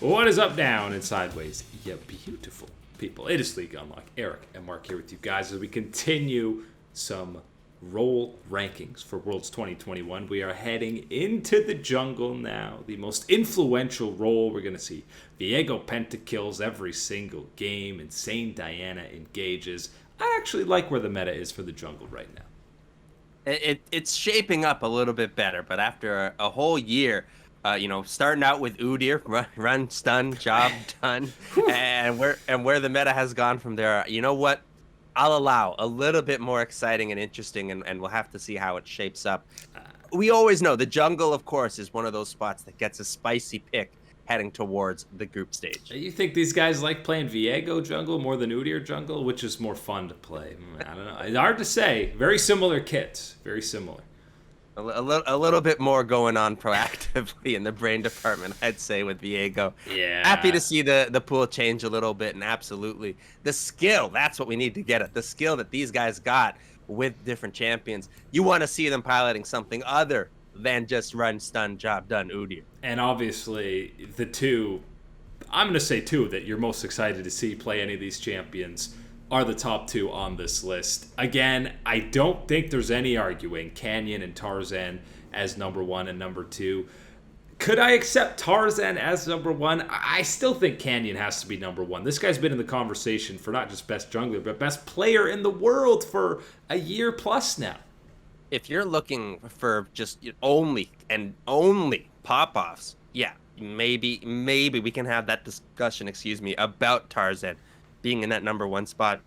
What is up, down, and sideways? You beautiful people. It is League Unlock. Eric and Mark here with you guys as we continue some role rankings for Worlds 2021. We are heading into the jungle now. The most influential role. We're going to see Viego pentakills every single game. Insane Diana engages. I actually like where the meta is for the jungle right now. It's shaping up a little bit better, but after a whole year, starting out with Udyr, run, stun, job done, and where the meta has gone from there, you know what? I'll allow a little bit more exciting and interesting, and we'll have to see how it shapes up. We always know the jungle, of course, is one of those spots that gets a spicy pick heading towards the group stage. You think these guys like playing Viego jungle more than Udyr jungle? Which is more fun to play? I don't know. It's hard to say. Very similar kits. Very similar. A little bit more going on proactively in the brain department, I'd say, with Viego. Yeah. Happy to see the pool change a little bit, and absolutely the skill. That's what we need to get at. The skill that these guys got with different champions. You want to see them piloting something other than just run, stun, job done, Udyr. And obviously, the two, I'm going to say two that you're most excited to see play any of these champions are the top two on this list. Again, I don't think there's any arguing Canyon and Tarzan as number one and number two. Could I accept Tarzan as number one? I still think Canyon has to be number one. This guy's been in the conversation for not just best jungler, but best player in the world for a year plus now. If you're looking for just only pop-offs, yeah, maybe we can have that discussion, about Tarzan being in that number one spot.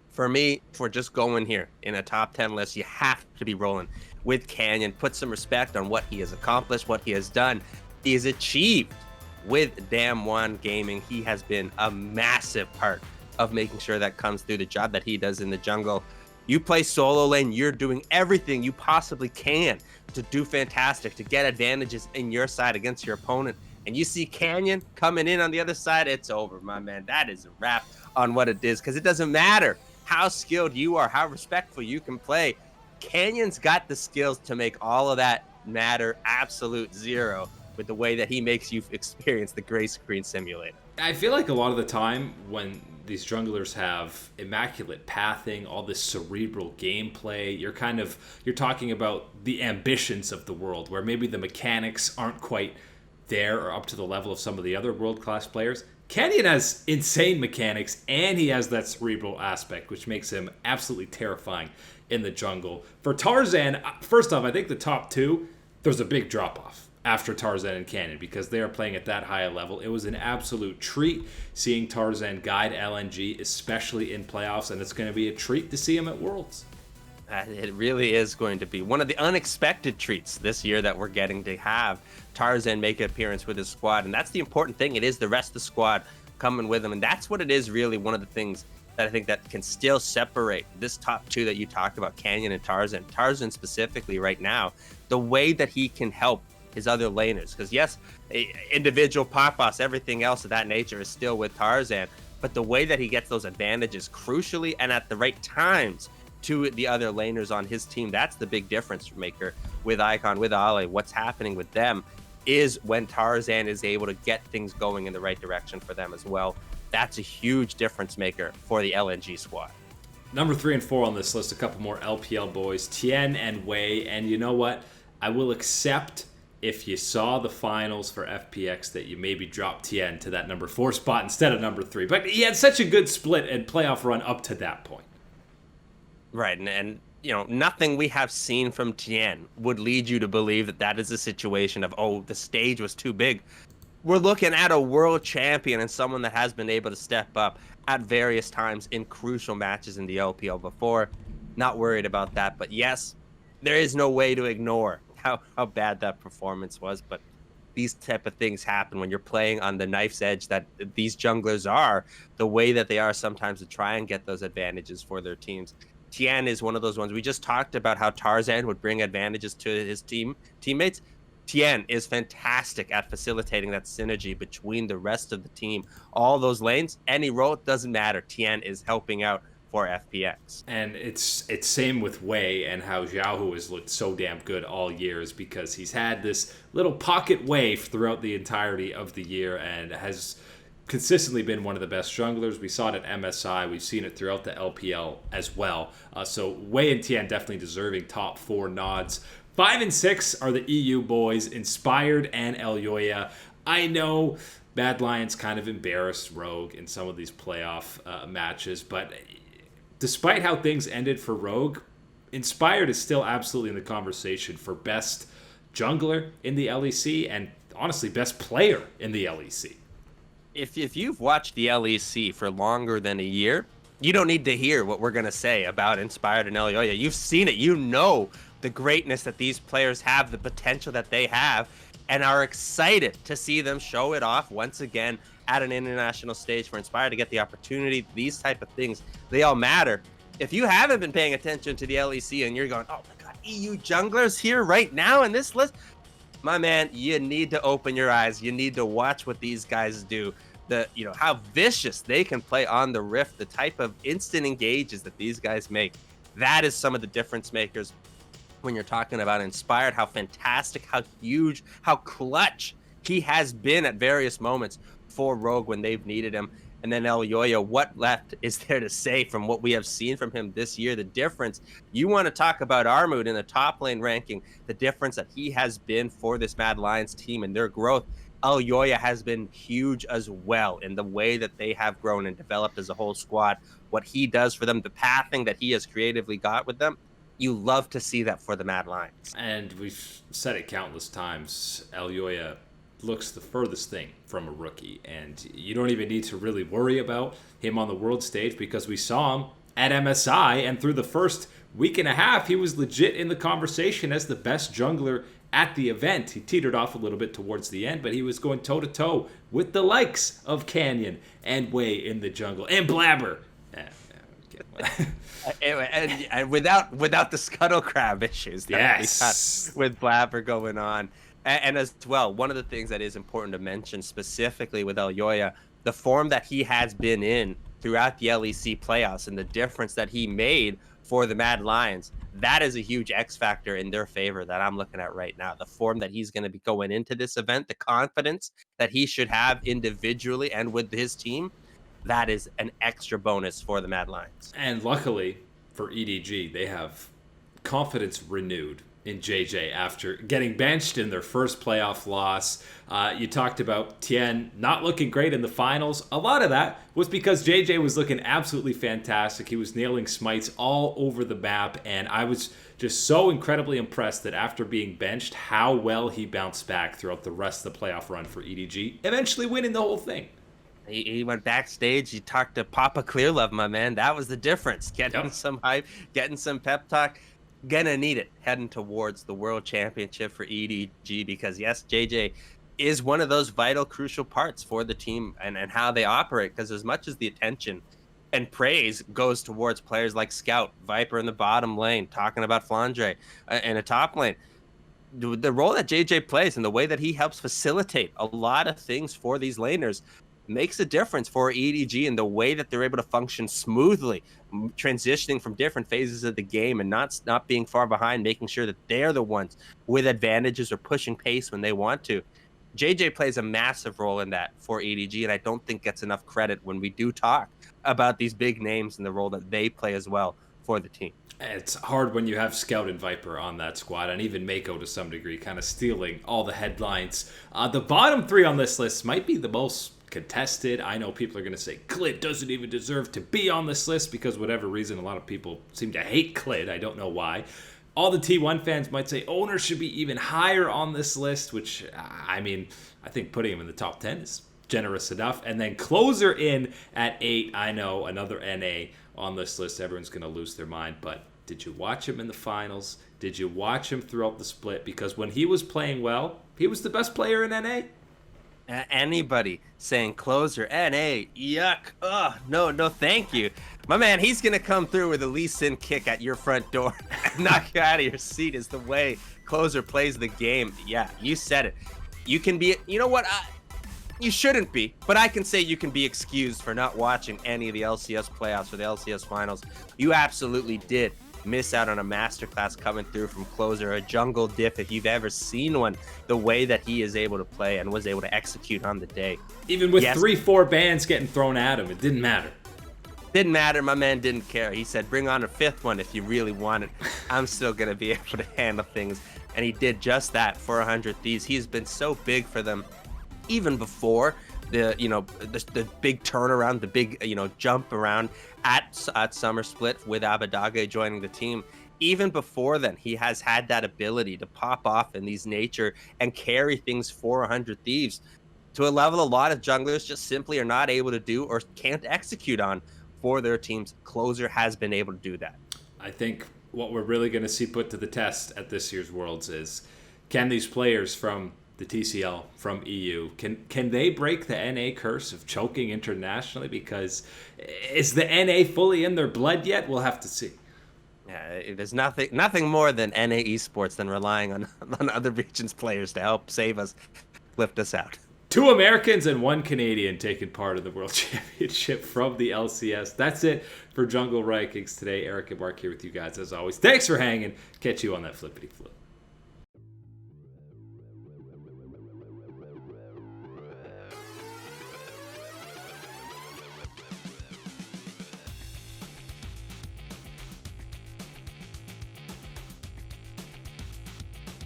For me, if we're just going here in a top 10 list, you have to be rolling with Canyon. Put some respect on what he has accomplished, what he has done. He has achieved with Damn One Gaming. He has been a massive part of making sure that comes through the job that he does in the jungle. You play solo lane, you're doing everything you possibly can to do fantastic, to get advantages in your side against your opponent. And you see Canyon coming in on the other side, it's over, my man. That is a wrap on what it is, because it doesn't matter how skilled you are, how respectful you can play. Canyon's got the skills to make all of that matter absolute zero with the way that he makes you experience the gray screen simulator. I feel like a lot of the time when these junglers have immaculate pathing, all this cerebral gameplay, you're talking about the ambitions of the world, where maybe the mechanics aren't quite there or up to the level of some of the other world-class players. Canyon has insane mechanics, and he has that cerebral aspect, which makes him absolutely terrifying in the jungle. For Tarzan, first off, I think the top two, there's a big drop-off after Tarzan and Canyon because they are playing at that high a level. It was an absolute treat seeing Tarzan guide LNG, especially in playoffs, and it's going to be a treat to see him at Worlds. It really is going to be one of the unexpected treats this year that we're getting to have Tarzan make an appearance with his squad. And that's the important thing. It is the rest of the squad coming with him. And that's what it is, really, one of the things that I think that can still separate this top two that you talked about, Canyon and Tarzan. Tarzan specifically right now, the way that he can help his other laners. Because yes, individual pop-offs, everything else of that nature is still with Tarzan. But the way that he gets those advantages crucially and at the right times to the other laners on his team, that's the big difference maker with Icon, with Ale. What's happening with them is when Tarzan is able to get things going in the right direction for them as well. That's a huge difference maker for the LNG squad. Number 3 and 4 on this list, a couple more LPL boys, Tien and Wei. And you know what? I will accept if you saw the finals for FPX that you maybe dropped Tien to that number 4 spot instead of number 3. But he had such a good split and playoff run up to that point. Right, and nothing we have seen from Tien would lead you to believe that that is a situation of, oh, the stage was too big. We're looking at a world champion and someone that has been able to step up at various times in crucial matches in the LPL before. Not worried about that, but yes, there is no way to ignore how bad that performance was, but these type of things happen when you're playing on the knife's edge that these junglers are, the way that they are sometimes to try and get those advantages for their teams. Tien is one of those ones. We just talked about how Tarzan would bring advantages to his teammates. Tien is fantastic at facilitating that synergy between the rest of the team. All those lanes, any role, it doesn't matter. Tien is helping out for FPX. And it's same with Wei, and how Xiaohu has looked so damn good all years because he's had this little pocket wave throughout the entirety of the year and has consistently been one of the best junglers. We saw it at MSI. We've seen it throughout the LPL as well. So Wei and Tian definitely deserving top 4 nods. 5 and 6 are the EU boys, Inspired and Elyoya. I know Mad Lions kind of embarrassed Rogue in some of these playoff matches, but despite how things ended for Rogue, Inspired is still absolutely in the conversation for best jungler in the LEC and honestly best player in the LEC. If you've watched the LEC for longer than a year, you don't need to hear what we're going to say about Inspired and Elyoya. You've seen it. You know the greatness that these players have, the potential that they have, and are excited to see them show it off once again at an international stage for Inspired to get the opportunity. These type of things, they all matter. If you haven't been paying attention to the LEC and you're going, oh my God, EU junglers here right now in this list, my man, you need to open your eyes. You need to watch what these guys do. How vicious they can play on the Rift, the type of instant engages that these guys make. That is some of the difference makers when you're talking about Inspired, how fantastic, how huge, how clutch he has been at various moments for Rogue when they've needed him. And then Elyoya, what left is there to say from what we have seen from him this year? The difference, you want to talk about Armut in the top lane ranking, the difference that he has been for this Mad Lions team and their growth. Elyoya has been huge as well in the way that they have grown and developed as a whole squad. What he does for them, the pathing that he has creatively got with them, you love to see that for the Mad Lions. And we've said it countless times, Elyoya looks the furthest thing from a rookie, and you don't even need to really worry about him on the world stage because we saw him at MSI, and through the first week and a half, he was legit in the conversation as the best jungler at the event. He teetered off a little bit towards the end, but he was going toe-to-toe with the likes of Canyon and Wei in the jungle, and Blabber. And without the scuttle crab issues that we got with Blabber going on. And as well, one of the things that is important to mention specifically with Elyoya, the form that he has been in throughout the LEC playoffs and the difference that he made for the Mad Lions, that is a huge X factor in their favor that I'm looking at right now. The form that he's going to be going into this event, the confidence that he should have individually and with his team, that is an extra bonus for the Mad Lions. And luckily for EDG, they have confidence renewed in JJ after getting benched in their first playoff loss. You talked about Tien not looking great in the finals. A lot of that was because JJ was looking absolutely fantastic. He was nailing smites all over the map, and I was just so incredibly impressed that after being benched, how well he bounced back throughout the rest of the playoff run for EDG, eventually winning the whole thing. He went backstage. He talked to Papa Clearlove, my man. That was the difference. Getting some hype, getting some pep talk. Gonna need it heading towards the World Championship for EDG because, yes, JJ is one of those vital, crucial parts for the team and how they operate, because as much as the attention and praise goes towards players like Scout, Viper in the bottom lane, talking about Flandre in a top lane, the role that JJ plays and the way that he helps facilitate a lot of things for these laners makes a difference for EDG in the way that they're able to function smoothly, transitioning from different phases of the game and not being far behind, making sure that they're the ones with advantages or pushing pace when they want to. JJ plays a massive role in that for EDG, and I don't think gets enough credit when we do talk about these big names and the role that they play as well for the team. It's hard when you have Scout and Viper on that squad, and even Mako to some degree kind of stealing all the headlines. The bottom 3 on this list might be the most contested. I know people are going to say Clit doesn't even deserve to be on this list because whatever reason a lot of people seem to hate Clit. I don't know why. All the T1 fans might say Owner should be even higher on this list, which I mean, I think putting him in the top 10 is generous enough. And then Closer in at 8. I know, another NA on this list. Everyone's going to lose their mind, but did you watch him in the finals? Did you watch him throughout the split? Because when he was playing well, he was the best player in NA. Anybody saying Closer, NA, yuck, oh, no, thank you. My man, he's going to come through with a Lee Sin kick at your front door and knock you out of your seat is the way Closer plays the game. Yeah, you said it. You can be, you know what, You shouldn't be, but I can say you can be excused for not watching any of the LCS playoffs or the LCS finals. You absolutely did miss out on a masterclass coming through from closer, a jungle diff if you've ever seen one, the way that he is able to play and was able to execute on the day. Even with 3-4 bans getting thrown at him, it didn't matter. Didn't matter. My man didn't care. He said, bring on a fifth one if you really want it. I'm still going to be able to handle things. And he did just that for 100 Thieves. He's been so big for them even before the big turnaround, the big, jump around at Summer Split with Abadage joining the team. Even before then, he has had that ability to pop off in these nature and carry things for 100 Thieves to a level a lot of junglers just simply are not able to do or can't execute on for their teams. Closer has been able to do that. I think what we're really going to see put to the test at this year's Worlds is, can these players from the TCL, from EU, can they break the NA curse of choking internationally? Because is the NA fully in their blood yet? We'll have to see. Yeah, there's nothing more than NA eSports than relying on other regions' players to help save us, lift us out. 2 Americans and 1 Canadian taking part in the World Championship from the LCS. That's it for Jungle Rankings today. Eric and Mark here with you guys as always. Thanks for hanging. Catch you on that flippity flip.